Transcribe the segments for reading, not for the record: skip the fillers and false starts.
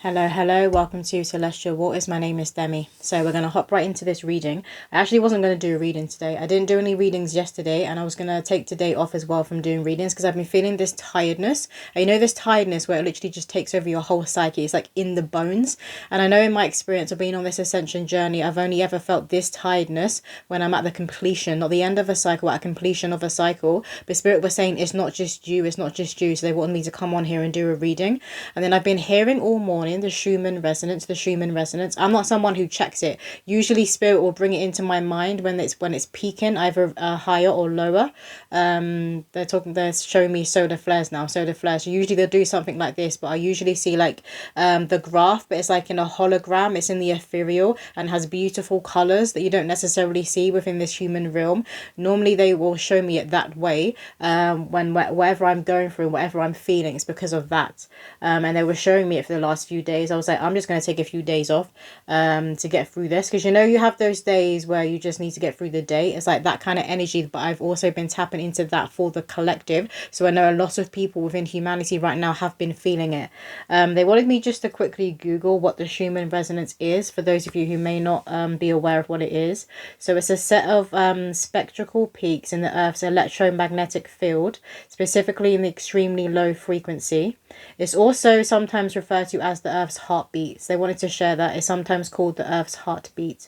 Hello, welcome to Celestial Waters. My name is Demi. So we're going to hop right into this reading. I actually wasn't going to do a reading today. I didn't do any readings yesterday, and I was going to take today off as well from doing readings because I've been feeling this tiredness. And you know, this tiredness where it literally just takes over your whole psyche. It's like in the bones. And I know in my experience of being on this ascension journey, I've only ever felt this tiredness when I'm at the completion, not the end of a cycle, at a completion of a cycle. But Spirit was saying, it's not just you, it's not just you. So they wanted me to come on here and do a reading. And then I've been hearing all morning the Schumann resonance. I'm not someone who checks it. Usually Spirit will bring it into my mind when it's peaking, either higher or lower. They're showing me solar flares now. Solar flares. Usually they'll do something like this, but I usually see like the graph, but it's like in a hologram. It's in the ethereal and has beautiful colors that you don't necessarily see within this human realm. Normally they will show me it that way. When whatever I'm going through, whatever I'm feeling, it's because of that. And they were showing me it for the last few days. I was like, I'm just going to take a few days off to get through this, because you know you have those days where you just need to get through the day. It's like that kind of energy, but I've also been tapping into that for the collective. So I know a lot of people within humanity right now have been feeling it. They wanted me just to quickly Google what the Schumann resonance is, for those of you who may not be aware of what it is. So it's a set of spectral peaks in the Earth's electromagnetic field, specifically in the extremely low frequency. It's also sometimes referred to as the Earth's heartbeats. They wanted to share that. It's sometimes called the Earth's heartbeat.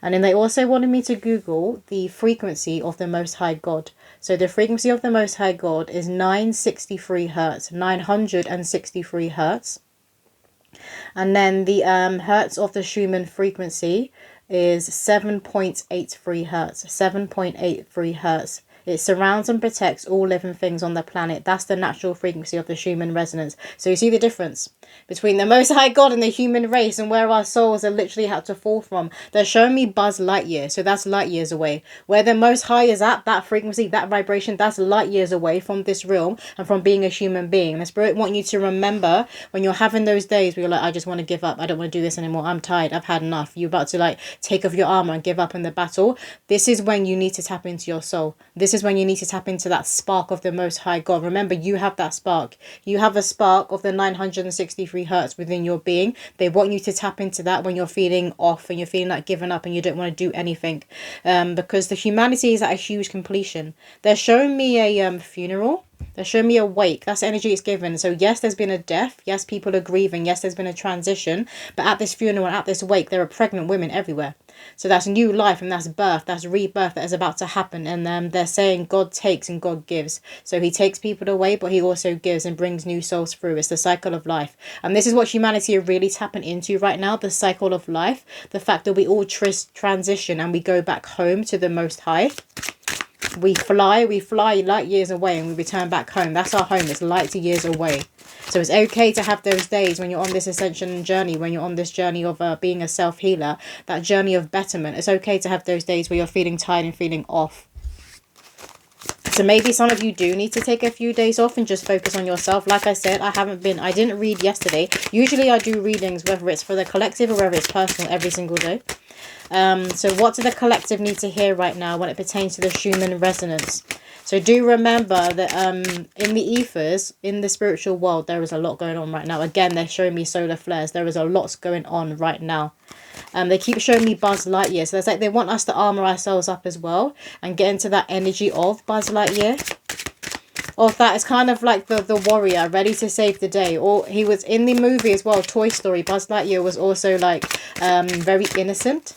And then they also wanted me to Google the frequency of the Most High God. So the frequency of the Most High God is 963 hertz, 963 hertz. And then the hertz of the Schumann frequency is 7.83 hertz, 7.83 hertz. It surrounds and protects all living things on the planet. That's the natural frequency of the Schumann resonance. So you see the difference between the Most High God and the human race, and where our souls are literally had to fall from. They're showing me Buzz Lightyear. So that's light years away. Where the Most High is at, that frequency, that vibration, that's light years away from this realm and from being a human being. And the Spirit want you to remember when you're having those days where you're like, I just want to give up. I don't want to do this anymore. I'm tired. I've had enough. You're about to like take off your armor and give up in the battle. This is when you need to tap into your soul. This is when you need to tap into that spark of the Most High God. Remember, you have that spark. You have a spark of the 963 hertz within your being. They want you to tap into that when you're feeling off and you're feeling like giving up and you don't want to do anything. Because the humanity is at a huge completion. They're showing me a funeral. They're showing me a wake. That's the energy it's given. So yes, there's been a death. Yes, people are grieving. Yes, there's been a transition. But at this funeral and at this wake, there are pregnant women everywhere. So that's new life and that's birth. That's rebirth that is about to happen. And they're saying God takes and God gives. So he takes people away, but he also gives and brings new souls through. It's the cycle of life. And this is what humanity are really tapping into right now. The cycle of life. The fact that we all transition and we go back home to the Most High. We fly light years away and we return back home. That's our home. It's light years away. So it's okay to have those days when you're on this ascension journey, when you're on this journey of being a self-healer, that journey of betterment. It's okay to have those days where you're feeling tired and feeling off. So maybe some of you do need to take a few days off and just focus on yourself. Like I said, I didn't read yesterday. Usually I do readings, whether it's for the collective or whether it's personal, every single day. So what do the collective need to hear right now when it pertains to the Schumann resonance? So do remember that in the ethers, in the spiritual world, there is a lot going on right now. Again, they're showing me solar flares. There is a lot going on right now. They keep showing me Buzz Lightyear. So it's like they want us to armor ourselves up as well and get into that energy of Buzz Lightyear. Of that, it's kind of like the warrior ready to save the day. Or he was in the movie as well, Toy Story. Buzz Lightyear was also like very innocent.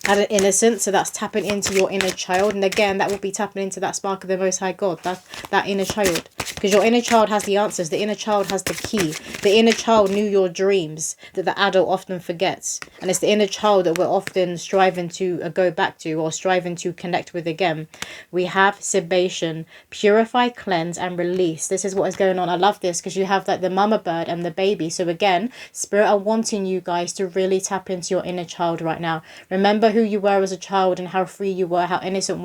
Had an innocence, so that's tapping into your inner child. And again, that will be tapping into that spark of the Most High God, that inner child. Because your inner child has the answers. The inner child has the key. The inner child knew your dreams that the adult often forgets. And it's the inner child that we're often striving to go back to or striving to connect with again. We have sebation, purify, cleanse, and release. This is what is going on. I love this because you have like the mama bird and the baby. So again, Spirit are wanting you guys to really tap into your inner child right now. Remember who you were as a child and how free you were, how innocent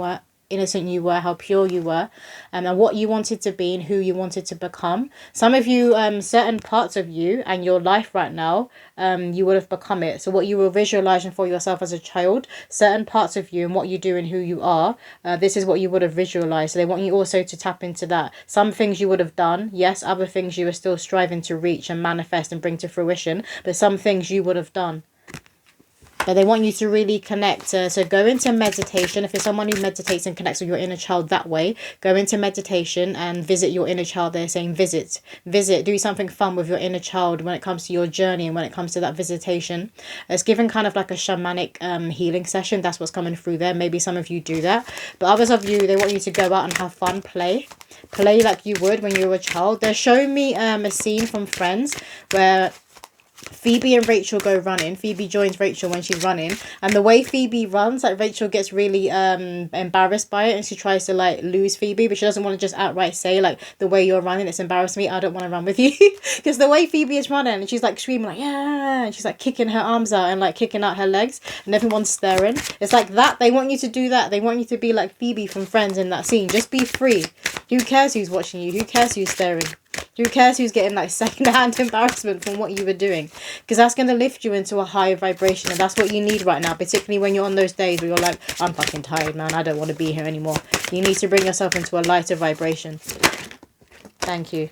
innocent you were, how pure you were, and what you wanted to be and who you wanted to become. Some of you, certain parts of you and your life right now, you would have become it. So what you were visualizing for yourself as a child, certain parts of you and what you do and who you are, this is what you would have visualized. So they want you also to tap into that. Some things you would have done, yes, other things you are still striving to reach and manifest and bring to fruition, but some things you would have done. But they want you to really connect. So go into meditation. If you're someone who meditates and connects with your inner child that way, go into meditation and visit your inner child. They're saying visit, do something fun with your inner child when it comes to your journey and when it comes to that visitation. It's given kind of like a shamanic healing session. That's what's coming through there. Maybe some of you do that. But others of you, they want you to go out and have fun, play like you would when you were a child. They're showing me a scene from Friends where Phoebe and Rachel go running. Phoebe joins Rachel when she's running, and the way Phoebe runs, like, Rachel gets really embarrassed by it, and she tries to like lose Phoebe, but she doesn't want to just outright say like, the way you're running, it's embarrassed me, I don't want to run with you. Because the way Phoebe is running, and she's like screaming like, yeah, and she's like kicking her arms out and like kicking out her legs, and everyone's staring. It's like that. They want you to do that. They want you to be like Phoebe from Friends in that scene. Just be free. Who cares who's watching you? Who cares who's staring? Who cares who's getting like second-hand embarrassment from what you were doing? Because that's going to lift you into a higher vibration, and that's what you need right now, particularly when you're on those days where you're like, I'm fucking tired, man, I don't want to be here anymore. You need to bring yourself into a lighter vibration. Thank you.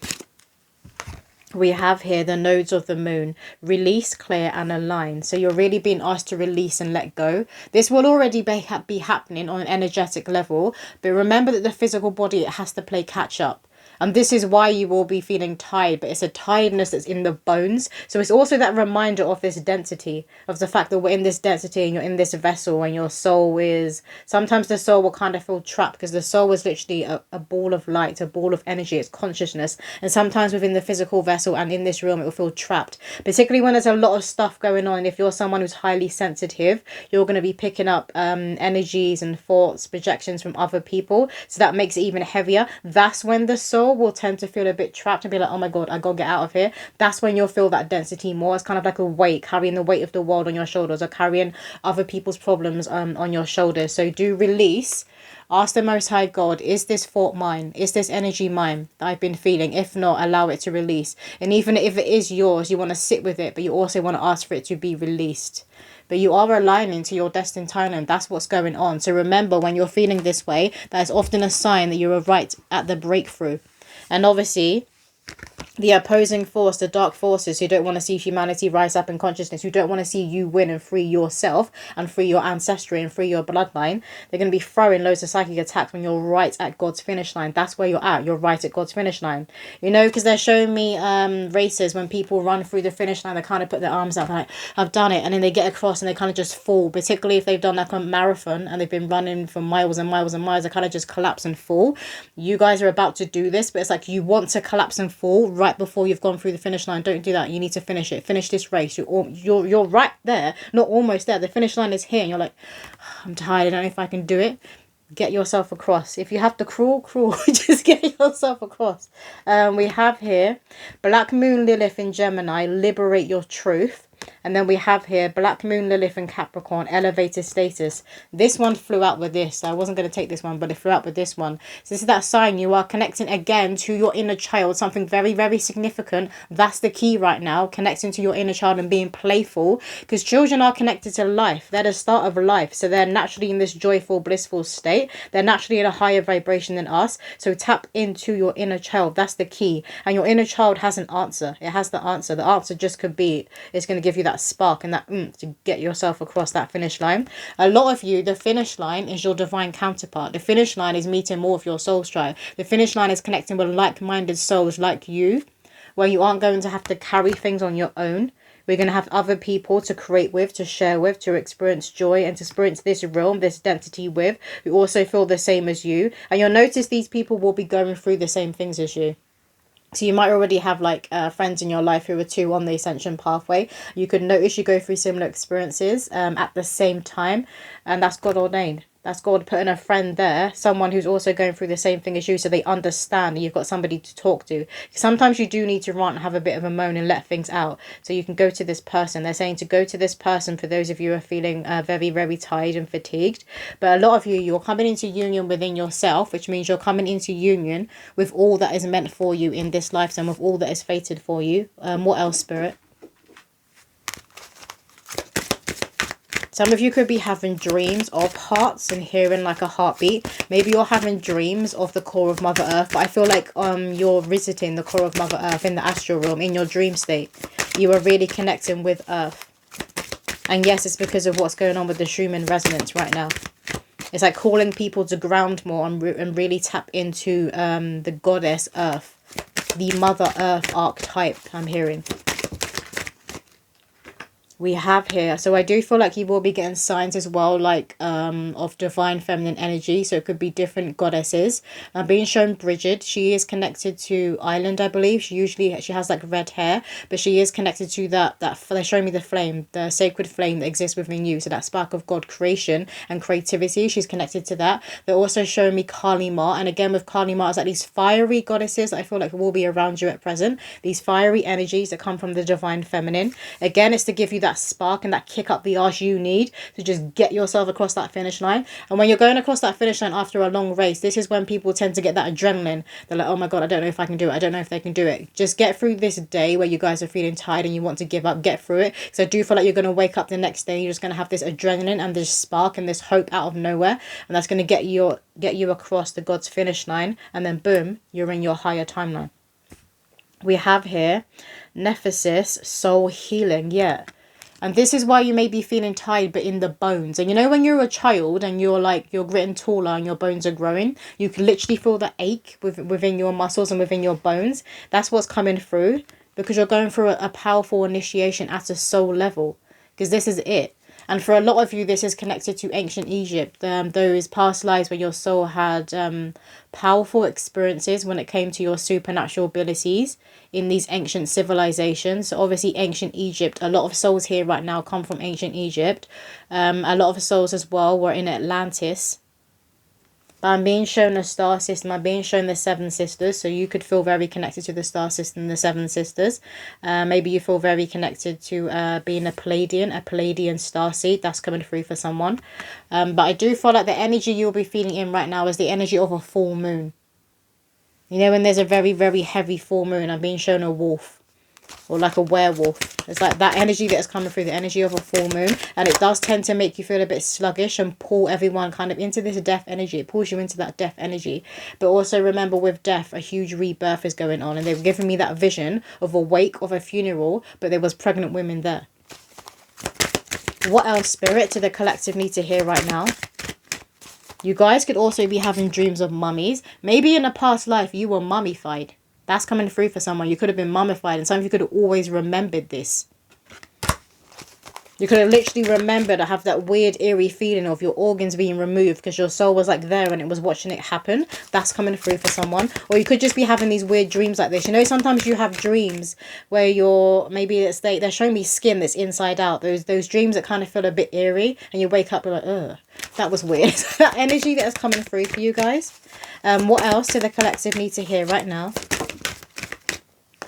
We have here the nodes of the moon: release, clear, and align. So you're really being asked to release and let go. This will already be happening on an energetic level, but remember that the physical body, it has to play catch up. And this is why you will be feeling tired, but it's a tiredness that's in the bones. So it's also that reminder of this density, of the fact that we're in this density and you're in this vessel, and your soul is... Sometimes the soul will kind of feel trapped because the soul is literally a ball of light, a ball of energy, it's consciousness. And sometimes within the physical vessel and in this realm, it will feel trapped, particularly when there's a lot of stuff going on. If you're someone who's highly sensitive, you're going to be picking up energies and thoughts, projections from other people. So that makes it even heavier. That's when the soul will tend to feel a bit trapped and be like, oh my god, I gotta get out of here. That's when you'll feel that density more. It's kind of like a weight, carrying the weight of the world on your shoulders, or carrying other people's problems on your shoulders. So do release. Ask the Most High God, is this thought mine? Is this energy mine that I've been feeling? If not, allow it to release. And even if it is yours, you want to sit with it, but you also want to ask for it to be released. But you are aligning to your destined timeline. That's what's going on. So remember, when you're feeling this way, that is often a sign that you are right at the breakthrough. And obviously, the opposing force, the dark forces who don't want to see humanity rise up in consciousness, who don't want to see you win and free yourself and free your ancestry and free your bloodline, they're going to be throwing loads of psychic attacks when you're right at God's finish line. That's where you're at. You're right at God's finish line. You know, because they're showing me races when people run through the finish line, they kind of put their arms out like, I've done it, and then they get across and they kind of just fall, particularly if they've done like a marathon and they've been running for miles and miles and miles. They kind of just collapse and fall. You guys are about to do this, but it's like you want to collapse and fall right before you've gone through the finish line. Don't do that. You need to finish it. Finish this race. You're right there, not almost there. The finish line is here, and you're like, I'm tired, I don't know if I can do it. Get yourself across. If you have to crawl, just get yourself across. We have here Black Moon Lilith in Gemini, liberate your truth. And then we have here Black Moon Lilith in Capricorn, elevated status. This one flew out with this. I wasn't going to take this one, but it flew out with this one. So this is that sign. You are connecting again to your inner child, something very, very significant. That's the key right now, connecting to your inner child and being playful, because children are connected to life. They're the start of life. So they're naturally in this joyful, blissful state. They're naturally in a higher vibration than us. So tap into your inner child. That's the key. And your inner child has an answer. It has the answer. The answer just could be, it's going to give you that spark and that to get yourself across that finish line. A lot of you, the finish line is your divine counterpart. The finish line is meeting more of your soul tribe. The finish line is connecting with like-minded souls like you, where you aren't going to have to carry things on your own. We're going to have other people to create with, to share with, to experience joy and to experience this realm, this density with, who also feel the same as you. And you'll notice these people will be going through the same things as you. So you might already have like friends in your life who are too on the ascension pathway. You could notice you go through similar experiences at the same time, and that's God ordained. That's God putting a friend there, someone who's also going through the same thing as you, so they understand and you've got somebody to talk to. Sometimes you do need to rant and have a bit of a moan and let things out. So you can go to this person. They're saying to go to this person for those of you who are feeling very, very tired and fatigued. But a lot of you, you're coming into union within yourself, which means you're coming into union with all that is meant for you in this lifetime, with all that is fated for you. What else, Spirit? Some of you could be having dreams of hearts and hearing like a heartbeat. Maybe you're having dreams of the core of Mother Earth. But I feel like you're visiting the core of Mother Earth in the astral realm, in your dream state. You are really connecting with Earth. And yes, it's because of what's going on with the Schumann resonance right now. It's like calling people to ground more and really tap into the goddess Earth. The Mother Earth archetype, I'm hearing. We have here, so I do feel like you will be getting signs as well, like of divine feminine energy. So it could be different goddesses. I'm being shown Bridget. She is connected to Island, I believe. She has like red hair, but she is connected to that they're showing me the flame, the sacred flame that exists within you. So that spark of God creation and creativity, she's connected to that. They're also showing me Kali Ma, and again with Kali Ma, it's like these fiery goddesses that I feel like will be around you at present. These fiery energies that come from the divine feminine. Again, it's to give you that spark and that kick up the arse you need to just get yourself across that finish line. And when you're going across that finish line after a long race, this is when people tend to get that adrenaline. They're like, oh my god, I don't know if I can do it, I don't know if they can do it. Just get through this day where you guys are feeling tired and you want to give up. Get through it, because I do feel like you're going to wake up the next day, you're just going to have this adrenaline and this spark and this hope out of nowhere, and that's going to get you across the God's finish line, and then boom, you're in your higher timeline. We have here Nephesis, soul healing. Yeah. And this is why you may be feeling tired, but in the bones. And you know when you're a child and you're getting taller and your bones are growing, you can literally feel the ache within your muscles and within your bones. That's what's coming through, because you're going through a powerful initiation at a soul level, because this is it. And for a lot of you, this is connected to ancient Egypt, those past lives where your soul had powerful experiences when it came to your supernatural abilities in these ancient civilizations. So obviously ancient Egypt, a lot of souls here right now come from ancient Egypt. A lot of souls as well were in Atlantis. But I'm being shown a star system. I'm being shown the Seven Sisters. So you could feel very connected to the star system, the Seven Sisters. Maybe you feel very connected to being a Palladian star seed. That's coming through for someone. But I do feel like the energy you'll be feeling in right now is the energy of a full moon. You know, when there's a very, very heavy full moon, I'm being shown a wolf. Or like a werewolf. It's like that energy that is coming through, the energy of a full moon. And it does tend to make you feel a bit sluggish and pull everyone kind of into this death energy. It pulls you into that death energy. But also remember, with death, a huge rebirth is going on. And they've given me that vision of a wake, of a funeral, but there was pregnant women there. What else, Spirit, do the collective need to hear right now? You guys could also be having dreams of mummies. Maybe in a past life you were mummified. That's coming through for someone. You could have been mummified, and some of you could have always remembered this. You could have literally remembered, or have that weird eerie feeling of your organs being removed because your soul was like there and it was watching it happen. That's coming through for someone. Or you could just be having these weird dreams like this. You know, sometimes you have dreams where they're showing me skin that's inside out. Those dreams that kind of feel a bit eerie, and you wake up, you're like, ugh, that was weird. That energy that is coming through for you guys. What else do the collective need to hear right now?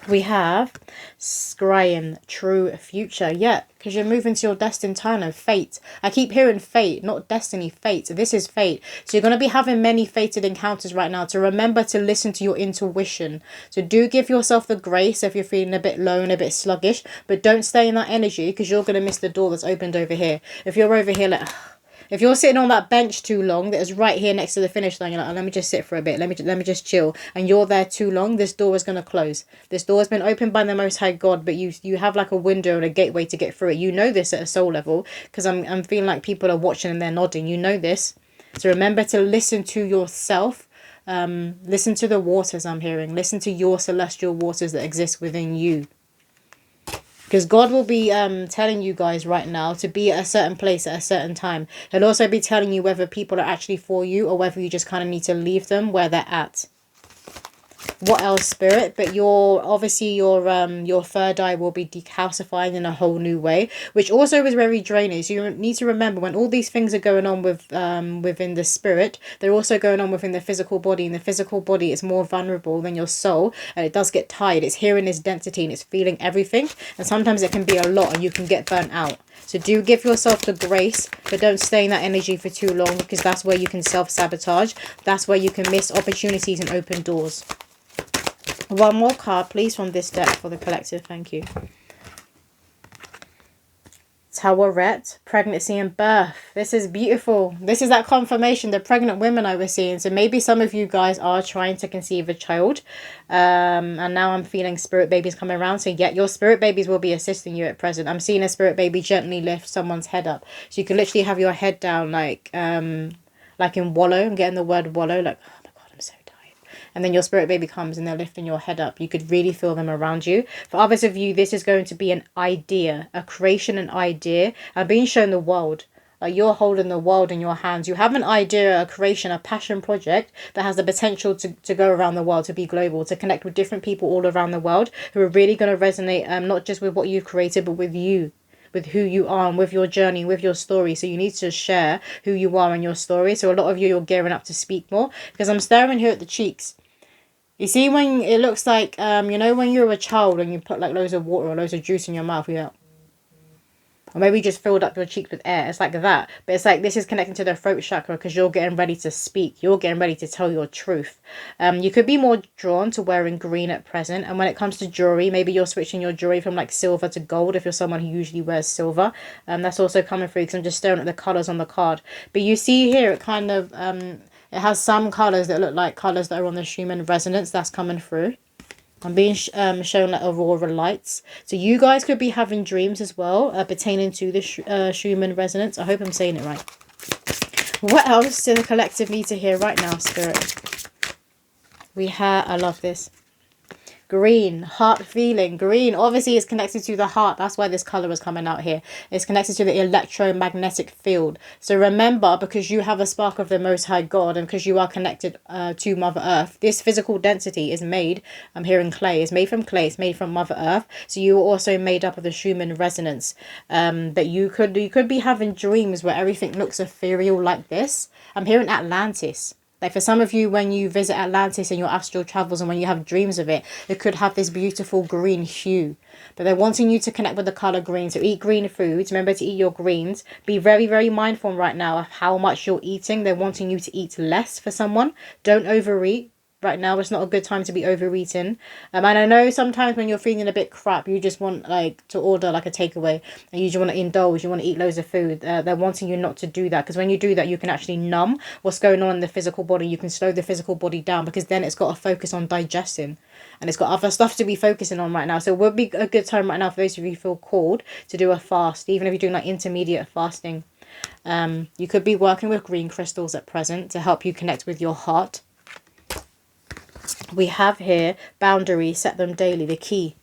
We have Scrying, true future. Yeah, because you're moving to your destined time of fate. I keep hearing fate, not destiny, fate. This is fate. So you're going to be having many fated encounters right now. To remember to listen to your intuition. So do give yourself the grace if you're feeling a bit low and a bit sluggish. But don't stay in that energy, because you're going to miss the door that's opened over here. If you're over here like... If you're sitting on that bench too long, that is right here next to the finish line, you're like, oh, let me just sit for a bit. Let me just chill. And you're there too long, this door is going to close. This door has been opened by the Most High God, but you have like a window and a gateway to get through it. You know this at a soul level, because I'm feeling like people are watching and they're nodding. You know this. So remember to listen to yourself. Listen to the waters I'm hearing. Listen to your celestial waters that exist within you. Because God will be telling you guys right now to be at a certain place at a certain time. He'll also be telling you whether people are actually for you or whether you just kind of need to leave them where they're at. What else, spirit? But your third eye will be decalcifying in a whole new way, which also is very draining. So you need to remember, when all these things are going on with within the spirit, they're also going on within the physical body, and the physical body is more vulnerable than your soul, and it does get tired. It's hearing this density and it's feeling everything, and sometimes it can be a lot and you can get burnt out. So do give yourself the grace, but don't stay in that energy for too long, because that's where you can self-sabotage. That's where you can miss opportunities and open doors. One more card, please, from this deck for the collective. Thank you. Towerette, pregnancy and birth. This is beautiful. This is that confirmation, the pregnant women I was seeing. So maybe some of you guys are trying to conceive a child. And now I'm feeling spirit babies coming around. So yeah, your spirit babies will be assisting you at present. I'm seeing a spirit baby gently lift someone's head up. So you can literally have your head down like in wallow. I'm getting the word wallow, like, and then your spirit baby comes and they're lifting your head up. You could really feel them around you. For others of you, this is going to be an idea, a creation, an idea. I'm being shown the world. Like, you're holding the world in your hands. You have an idea, a creation, a passion project that has the potential to go around the world, to be global, to connect with different people all around the world who are really going to resonate, not just with what you've created, but with you, with who you are, and with your journey, with your story. So you need to share who you are and your story. So a lot of you, you're gearing up to speak more, because I'm staring here at the cheeks. You see, when it looks like, you know, when you're a child and you put like loads of water or loads of juice in your mouth, yeah. Or maybe you just filled up your cheeks with air. It's like that. But it's like this is connecting to the throat chakra, because you're getting ready to speak. You're getting ready to tell your truth. You could be more drawn to wearing green at present. And when it comes to jewelry, maybe you're switching your jewelry from like silver to gold if you're someone who usually wears silver. That's also coming through, because I'm just staring at the colours on the card. But you see here, it kind of... it has some colours that look like colours that are on the Schumann resonance. That's coming through. I'm being shown like aurora lights. So you guys could be having dreams as well pertaining to the Schumann resonance. I hope I'm saying it right. What else do the collective need to hear right now, Spirit? We have... I love this. Green, heart feeling. Green obviously is connected to the heart. That's why this color is coming out here. It's connected to the electromagnetic field. So remember, because you have a spark of the Most High God, and because you are connected to Mother Earth, this physical density is made, I'm hearing clay, it's made from clay, it's made from Mother Earth. So you are also made up of the Schumann resonance. That you could be having dreams where everything looks ethereal like this. I'm hearing Atlantis. Like for some of you, when you visit Atlantis in your astral travels and when you have dreams of it, it could have this beautiful green hue. But they're wanting you to connect with the colour green. So eat green foods. Remember to eat your greens. Be very, very mindful right now of how much you're eating. They're wanting you to eat less for someone. Don't overeat. Right now, it's not a good time to be overeating. And I know sometimes when you're feeling a bit crap, you just want like to order like a takeaway, and you just want to indulge, you want to eat loads of food. They're wanting you not to do that, because when you do that, you can actually numb what's going on in the physical body. You can slow the physical body down, because then it's got to focus on digesting, and it's got other stuff to be focusing on right now. So it would be a good time right now for those of you who feel called to do a fast, even if you're doing like intermediate fasting. You could be working with green crystals at present to help you connect with your heart. We have here boundaries, set them daily, the key.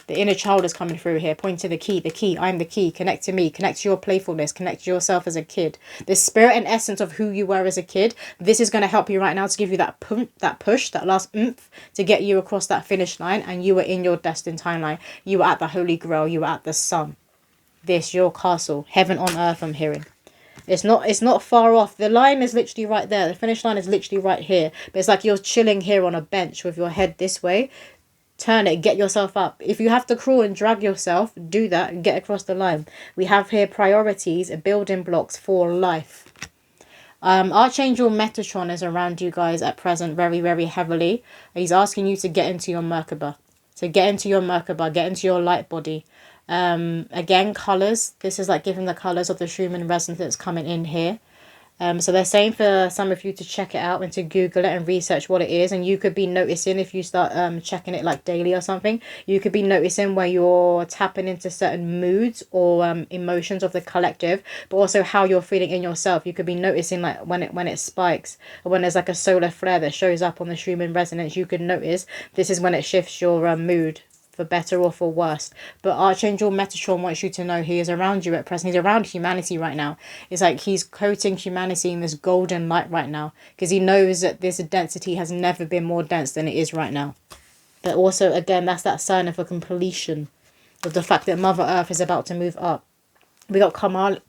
The inner child is coming through here. Point to the key, I'm the key. Connect to me, connect to your playfulness, connect to yourself as a kid. The spirit and essence of who you were as a kid. This is going to help you right now to give you that push, that last oomph to get you across that finish line, and you were in your destined timeline. You were at the Holy Grail, you were at the sun. This, your castle, heaven on earth, I'm hearing. It's not far off. The line is literally right there. The finish line is literally right here. But it's like you're chilling here on a bench with your head this way. Turn it, get yourself up. If you have to crawl and drag yourself, do that and get across the line. We have here priorities, building blocks for life. Archangel Metatron is around you guys at present very, very heavily. He's asking you to get into your Merkaba. So get into your Merkaba, get into your light body. Again, colors. This is like giving the colors of the Schumann resonance coming in here. So they're saying for some of you to check it out and to Google it and research what it is. And you could be noticing, if you start checking it like daily or something, you could be noticing where you're tapping into certain moods or emotions of the collective, but also how you're feeling in yourself. You could be noticing like when it spikes, or when there's like a solar flare that shows up on the Schumann resonance, you could notice this is when it shifts your mood for better or for worse. But Archangel Metatron wants you to know he is around you at present. He's around humanity right now. It's like he's coating humanity in this golden light right now, because he knows that this density has never been more dense than it is right now. But also, again, that's that sign of a completion, of the fact that Mother Earth is about to move up. We got Kamali.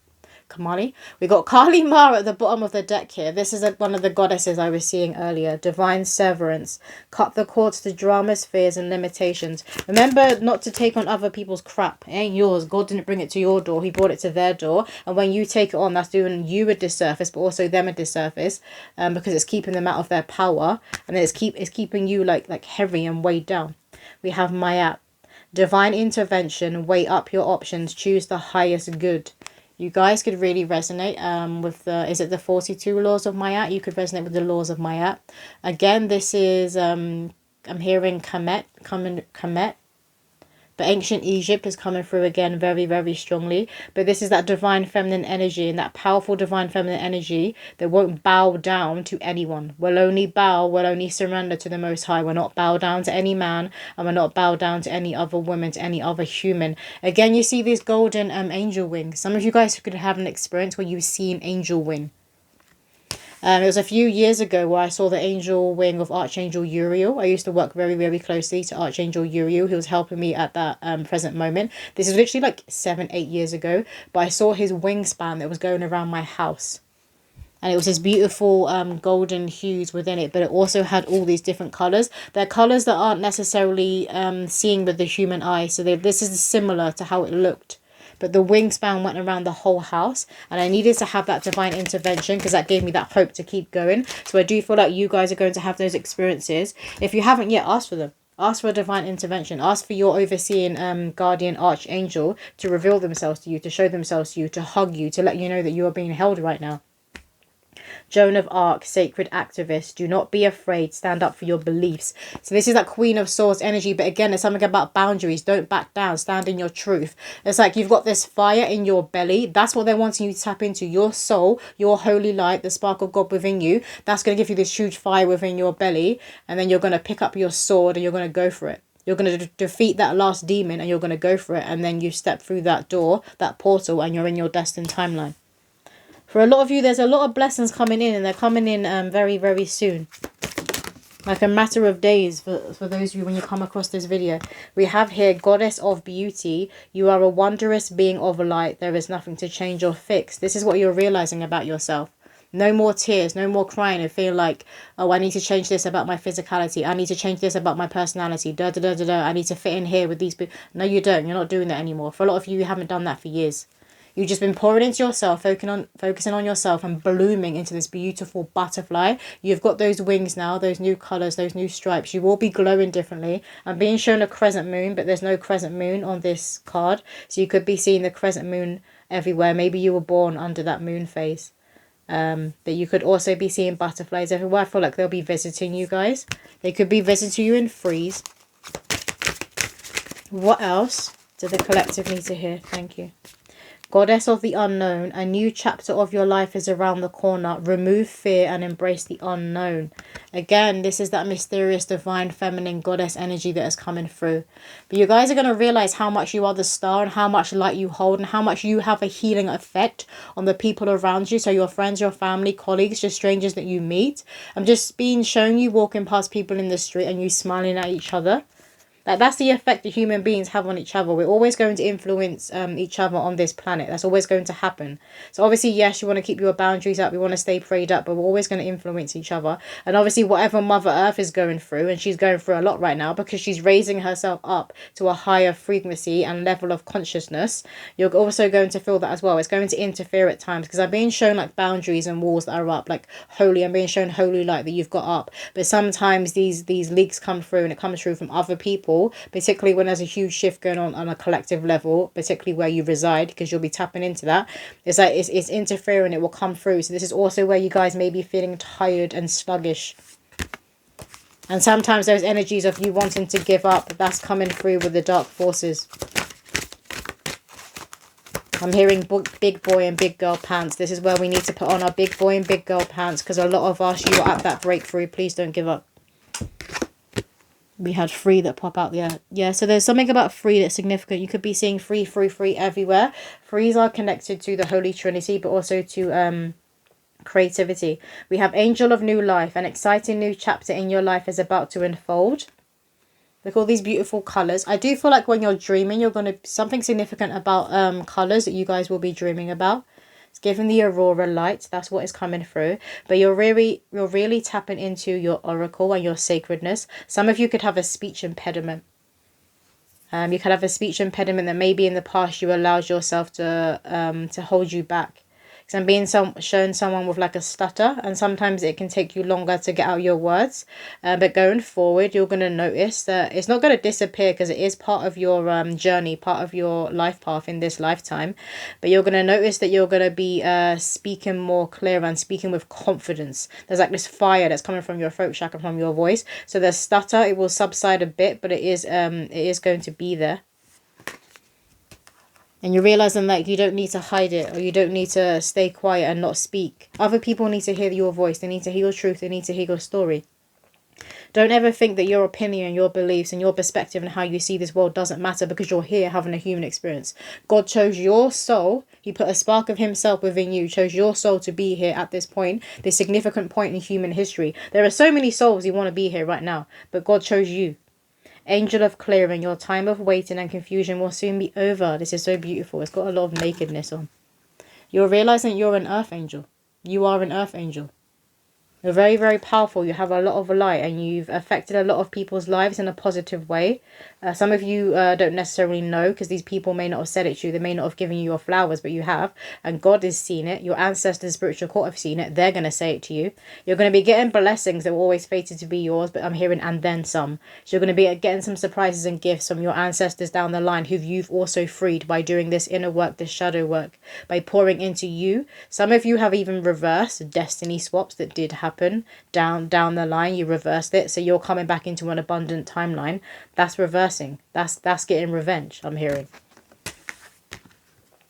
We got Kali Ma at the bottom of the deck here. This is one of the goddesses I was seeing earlier. Divine Severance. Cut the cords to dramas, fears, and limitations. Remember not to take on other people's crap. It ain't yours. God didn't bring it to your door. He brought it to their door. And when you take it on, that's doing you a disservice, but also them a disservice, because it's keeping them out of their power, and it's keeping you like heavy and weighed down. We have Mayat. Divine intervention. Weigh up your options. Choose the highest good. You guys could really resonate with is it the 42 laws of Mayat? You could resonate with the laws of Mayat. Again, this is, I'm hearing Kemet. But ancient Egypt is coming through again very, very strongly. But this is that divine feminine energy, and that powerful divine feminine energy that won't bow down to anyone. We'll only surrender to the Most High. We'll not bow down to any man, and we'll not bow down to any other woman, to any other human. Again, you see these golden angel wings. Some of you guys could have an experience where you see an angel wing. It was a few years ago where I saw the angel wing of Archangel Uriel. I used to work very, very closely to Archangel Uriel. He was helping me at that present moment. This is literally like 7-8 years ago. But I saw his wingspan that was going around my house. And it was this beautiful golden hues within it. But it also had all these different colours. They're colours that aren't necessarily seen with the human eye. So this is similar to how it looked. But the wingspan went around the whole house, and I needed to have that divine intervention because that gave me that hope to keep going. So I do feel like you guys are going to have those experiences. If you haven't yet, ask for them. Ask for a divine intervention. Ask for your overseeing guardian archangel to reveal themselves to you, to show themselves to you, to hug you, to let you know that you are being held right now. Joan of Arc, sacred activist. Do not be afraid. Stand up for your beliefs. So this is that Queen of Swords energy. But again, it's something about boundaries. Don't back down. Stand in your truth. It's like you've got this fire in your belly. That's what they're wanting you to tap into. Your soul, your holy light, the spark of God within you. That's going to give you this huge fire within your belly. And then you're going to pick up your sword and you're going to go for it. You're going to defeat that last demon and you're going to go for it. And then you step through that door, that portal, and you're in your destined timeline. For a lot of you, there's a lot of blessings coming in, and they're coming in very, very soon. Like a matter of days for those of you when you come across this video. We have here, Goddess of Beauty. You are a wondrous being of light. There is nothing to change or fix. This is what you're realizing about yourself. No more tears, no more crying and feel like, oh, I need to change this about my physicality. I need to change this about my personality. I need to fit in here with these people. No, you don't. You're not doing that anymore. For a lot of you, you haven't done that for years. You've just been pouring into yourself, focusing on yourself and blooming into this beautiful butterfly. You've got those wings now, those new colours, those new stripes. You will be glowing differently. I'm being shown a crescent moon, but there's no crescent moon on this card. So you could be seeing the crescent moon everywhere. Maybe you were born under that moon phase. But you could also be seeing butterflies everywhere. I feel like they'll be visiting you guys. They could be visiting you in threes. What else do the collective need to hear? Thank you. Goddess of the unknown, a new chapter of your life is around the corner. Remove fear and embrace the unknown. Again, this is that mysterious divine feminine goddess energy that is coming through. But you guys are going to realize how much you are the star and how much light you hold and how much you have a healing effect on the people around you. So your friends, your family, colleagues, just strangers that you meet. I'm just being shown you walking past people in the street and you smiling at each other. Like, that's the effect that human beings have on each other. We're always going to influence each other on this planet. That's always going to happen. So obviously, yes, you want to keep your boundaries up. We want to stay prayed up, but we're always going to influence each other. And obviously, whatever Mother Earth is going through, and she's going through a lot right now because she's raising herself up to a higher frequency and level of consciousness, you're also going to feel that as well. It's going to interfere at times because I'm being shown like boundaries and walls that are up, like holy. I'm being shown holy light that you've got up. But sometimes these leaks come through, and it comes through from other people. Particularly when there's a huge shift going on a collective level, particularly where you reside, because you'll be tapping into that. It's like it's interfering, it will come through. So this is also where you guys may be feeling tired and sluggish. And sometimes those energies of you wanting to give up, that's coming through with the dark forces. I'm hearing big boy and big girl pants. This is where we need to put on our big boy and big girl pants, because a lot of us, you are at that breakthrough. Please don't give up. We had free that pop out there. Yeah, so there's something about free that's significant. You could be seeing free everywhere. Frees are connected to the Holy Trinity, but also to creativity. We have angel of new life. An exciting new chapter in your life is about to unfold. Look at all these beautiful colors. I do feel like when you're dreaming, you're going to something significant about colors that you guys will be dreaming about. It's giving the aurora light. That's what is coming through. But you're really tapping into your oracle and your sacredness. Some of you could have a speech impediment. You could have a speech impediment that maybe in the past you allowed yourself to hold you back. Because I'm being shown someone with like a stutter, and sometimes it can take you longer to get out your words. But going forward, you're going to notice that it's not going to disappear because it is part of your journey, part of your life path in this lifetime. But you're going to notice that you're going to be speaking more clear and speaking with confidence. There's like this fire that's coming from your throat chakra, from your voice. So the stutter, it will subside a bit, but it is going to be there. And you're realizing like you don't need to hide it, or you don't need to stay quiet and not speak. Other people need to hear your voice. They need to hear your truth. They need to hear your story. Don't ever think that your opinion, your beliefs, and your perspective and how you see this world doesn't matter because you're here having a human experience. God chose your soul. He put a spark of himself within you, chose your soul to be here at this point, this significant point in human history. There are so many souls who want to be here right now, but God chose you. Angel of clearing, your time of waiting and confusion will soon be over. This is so beautiful. It's got a lot of nakedness on. You're realizing you're an earth angel. You are an earth angel. You're very, very powerful. You have a lot of light and you've affected a lot of people's lives in a positive way. Some of you don't necessarily know because these people may not have said it to you. They may not have given you your flowers, but you have. And God has seen it. Your ancestors, spiritual court have seen it. They're going to say it to you. You're going to be getting blessings that were always fated to be yours, but I'm hearing and then some. So you're going to be getting some surprises and gifts from your ancestors down the line who you've also freed by doing this inner work, this shadow work, by pouring into you. Some of you have even reversed destiny swaps that did happen down the line. You reversed it, so you're coming back into an abundant timeline. That's reversing. That's getting revenge, I'm hearing.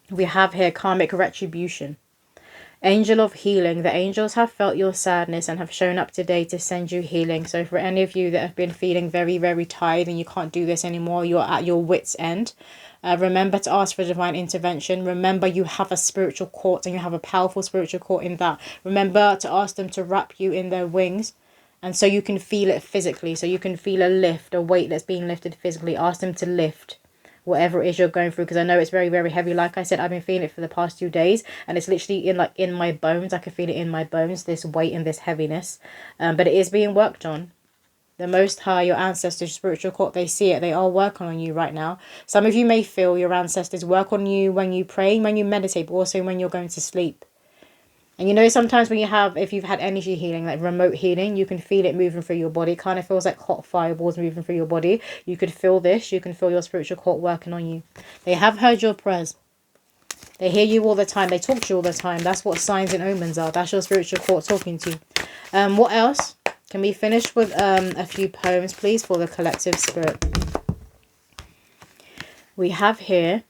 We have here karmic retribution. Angel of healing. The angels have felt your sadness and have shown up today to send you healing. So for any of you that have been feeling very, very tired and you can't do this anymore, you're at your wit's end. Remember to ask for divine intervention. Remember you have a spiritual court and you have a powerful spiritual court in that. Remember to ask them to wrap you in their wings. And so you can feel it physically. So you can feel a lift, a weight that's being lifted physically. Ask them to lift whatever it is you're going through, because I know it's very, very heavy. Like I said, I've been feeling it for the past 2 days, and it's literally in my bones. I can feel it in my bones, this weight and this heaviness. But it is being worked on. The Most High, your ancestors, spiritual court, they see it. They are working on you right now. Some of you may feel your ancestors work on you when you pray, when you meditate, but also when you're going to sleep. And you know, sometimes when if you've had energy healing, like remote healing, you can feel it moving through your body. It kind of feels like hot fireballs moving through your body. You could feel this. You can feel your spiritual court working on you. They have heard your prayers. They hear you all the time. They talk to you all the time. That's what signs and omens are. That's your spiritual court talking to you. What else? Can we finish with a few poems, please, for the collective spirit? We have here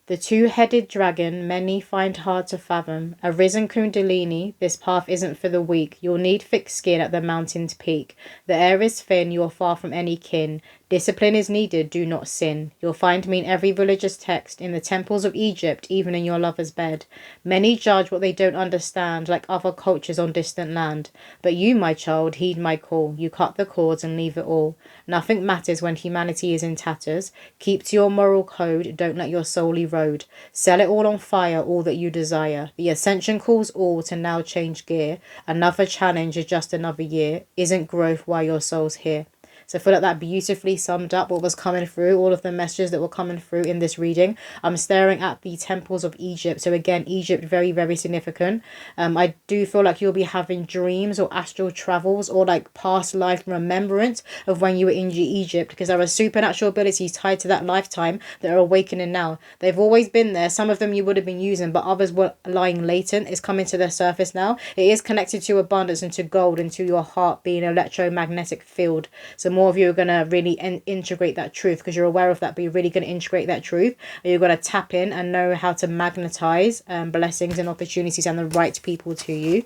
the two-headed dragon many find hard to fathom. A risen kundalini, this path isn't for the weak. You'll need thick skin at the mountain's peak. The air is thin, you're far from any kin. Discipline is needed, do not sin. You'll find me in every religious text, in the temples of Egypt, even in your lover's bed. Many judge what they don't understand, like other cultures on distant land. But you, my child, heed my call. You cut the cords and leave it all. Nothing matters when humanity is in tatters. Keep to your moral code, don't let your soul erode. Sell it all on fire, all that you desire. The ascension calls all to now change gear. Another challenge is just another year. Isn't growth why your soul's here? So I feel like that beautifully summed up what was coming through, all of the messages that were coming through in this reading. I'm staring at the temples of Egypt. So again, Egypt, very, very significant. I do feel like you'll be having dreams or astral travels or like past life remembrance of when you were in Egypt, because there are supernatural abilities tied to that lifetime that are awakening now. They've always been there. Some of them you would have been using, but others were lying latent. It's coming to the surface now. It is connected to abundance and to gold and to your heart being an electromagnetic field. So more of you are going to really integrate that truth, because you're aware of that, but you're really going to integrate that truth, and you're going to tap in and know how to magnetize blessings and opportunities and the right people to you.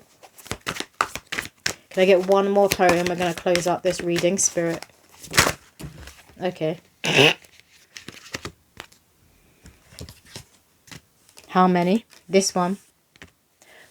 Can I get one more poem? We're going to close up this reading, Spirit. Okay. How many? This one.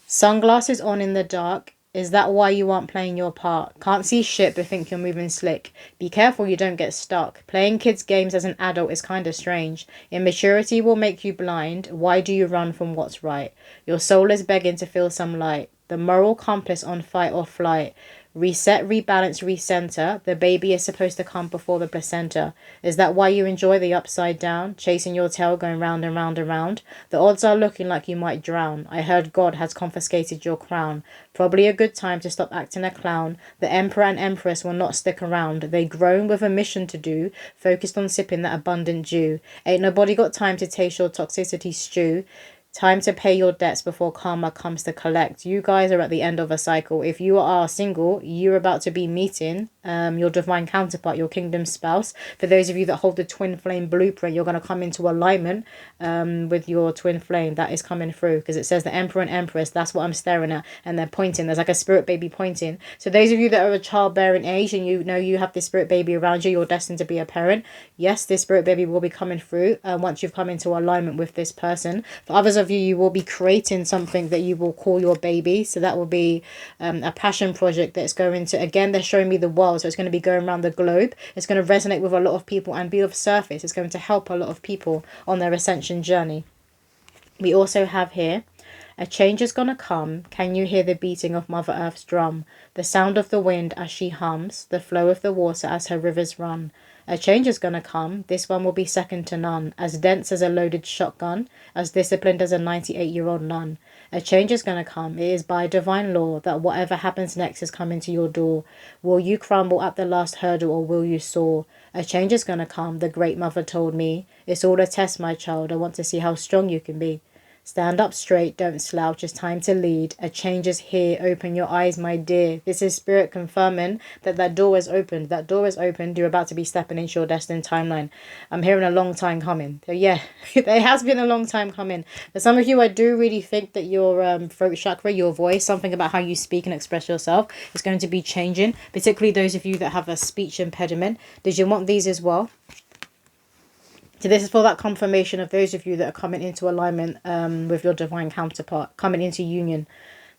Sunglasses on in the dark. Is that why you aren't playing your part? Can't see shit but think you're moving slick. Be careful you don't get stuck. Playing kids' games as an adult is kinda strange. Immaturity will make you blind. Why do you run from what's right? Your soul is begging to feel some light. The moral compass on fight or flight. Reset, rebalance, recenter. The baby is supposed to come before the placenta. Is that why you enjoy the upside down? Chasing your tail going round and round and round? The odds are looking like you might drown. I heard God has confiscated your crown. Probably a good time to stop acting a clown. The emperor and empress will not stick around. They grown with a mission to do, focused on sipping that abundant dew. Ain't nobody got time to taste your toxicity stew. Time to pay your debts before karma comes to collect. You guys are at the end of a cycle. If you are single, you're about to be meeting your divine counterpart, your kingdom spouse. For those of you that hold the twin flame blueprint, you're going to come into alignment with your twin flame. That is coming through because it says the emperor and empress. That's what I'm staring at. And they're pointing. There's like a spirit baby pointing. So those of you that are a childbearing age and you know you have this spirit baby around you, you're destined to be a parent. Yes, this spirit baby will be coming through once you've come into alignment with this person. For others of you, you will be creating something that you will call your baby. So that will be a passion project that's going to, again, they're showing me the world. So it's going to be going around the globe. It's going to resonate with a lot of people and be of surface. It's going to help a lot of people on their ascension journey. We also have here, a change is gonna come. Can you hear the beating of Mother Earth's drum? The sound of the wind as she hums, the flow of the water as her rivers run. A change is gonna come. This one will be second to none. As dense as a loaded shotgun, as disciplined as a 98-year-old nun. A change is gonna come. It is by divine law that whatever happens next is coming to your door. Will you crumble at the last hurdle or will you soar? A change is gonna come, the great mother told me. It's all a test, my child. I want to see how strong you can be. Stand up straight, don't slouch, it's time to lead. A change is here, open your eyes, my dear. This is spirit confirming that door is opened. That door is opened, you're about to be stepping into your destined timeline. I'm hearing a long time coming. So yeah, it has been a long time coming. For some of you, I do really think that your throat chakra, your voice, something about how you speak and express yourself is going to be changing. Particularly those of you that have a speech impediment. Did you want these as well? So this is for that confirmation of those of you that are coming into alignment with your divine counterpart, coming into union.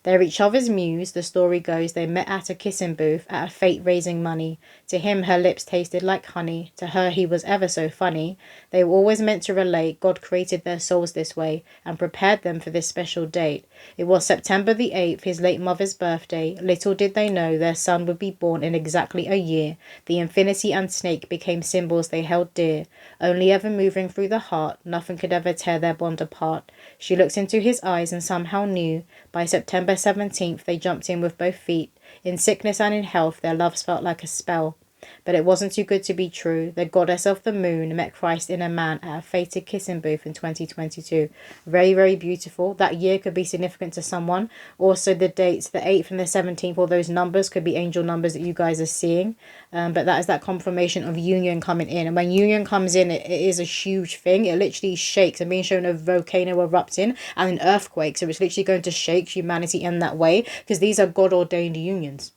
They're each other's muse, the story goes. They met at a kissing booth, at a fete raising money. To him her lips tasted like honey, to her he was ever so funny. They were always meant to relate. God created their souls this way and prepared them for this special date. It was September the 8th, his late mother's birthday. Little did they know their son would be born in exactly a year. The infinity and snake became symbols they held dear, only ever moving through the heart. Nothing could ever tear their bond apart. She looked into his eyes and somehow knew. By September 17th, they jumped in with both feet. In sickness and in health, their loves felt like a spell. But it wasn't too good to be true. The goddess of the moon met Christ in a man at a fated kissing booth in 2022. Very, very beautiful. That year could be significant to someone. Also, the dates, the 8th and the 17th, all those numbers could be angel numbers that you guys are seeing. But that is that confirmation of union coming in. And when union comes in, it is a huge thing. It literally shakes. I'm being shown a volcano erupting and an earthquake. So it's literally going to shake humanity in that way because these are God-ordained unions.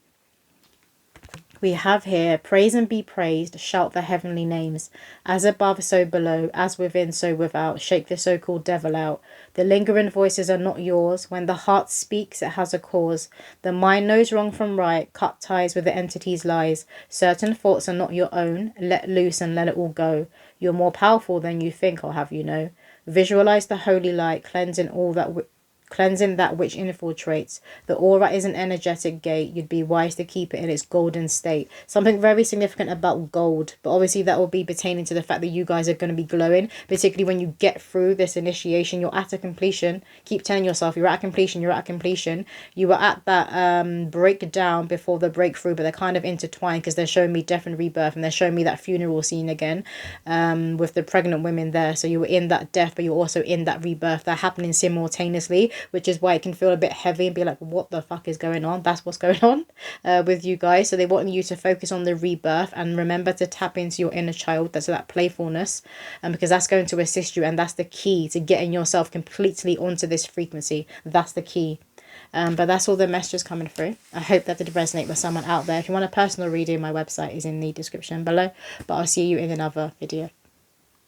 We have here, praise and be praised, shout the heavenly names. As above, so below, as within, so without, shake the so-called devil out. The lingering voices are not yours. When the heart speaks, it has a cause. The mind knows wrong from right, cut ties with the entity's lies. Certain thoughts are not your own, let loose and let it all go. You're more powerful than you think, I'll have you know. Visualize the holy light, cleansing that which infiltrates. The aura is an energetic gate. You'd be wise to keep it in its golden state. Something very significant about gold, but obviously that will be pertaining to the fact that you guys are going to be glowing, particularly when you get through this initiation. You're at a completion. Keep telling yourself you're at completion, you're at completion. You were at that breakdown before the breakthrough, but they're kind of intertwined because they're showing me death and rebirth, and they're showing me that funeral scene again with the pregnant women there. So you were in that death, but you're also in that rebirth. They're happening simultaneously, which is why it can feel a bit heavy and be like, what the fuck is going on? That's what's going on with you guys. So they want you to focus on the rebirth and remember to tap into your inner child. That's that playfulness, because that's going to assist you, and that's the key to getting yourself completely onto this frequency. That's the key. But that's all the messages coming through. I hope that did resonate with someone out there. If you want a personal reading, my website is in the description below. But I'll see you in another video.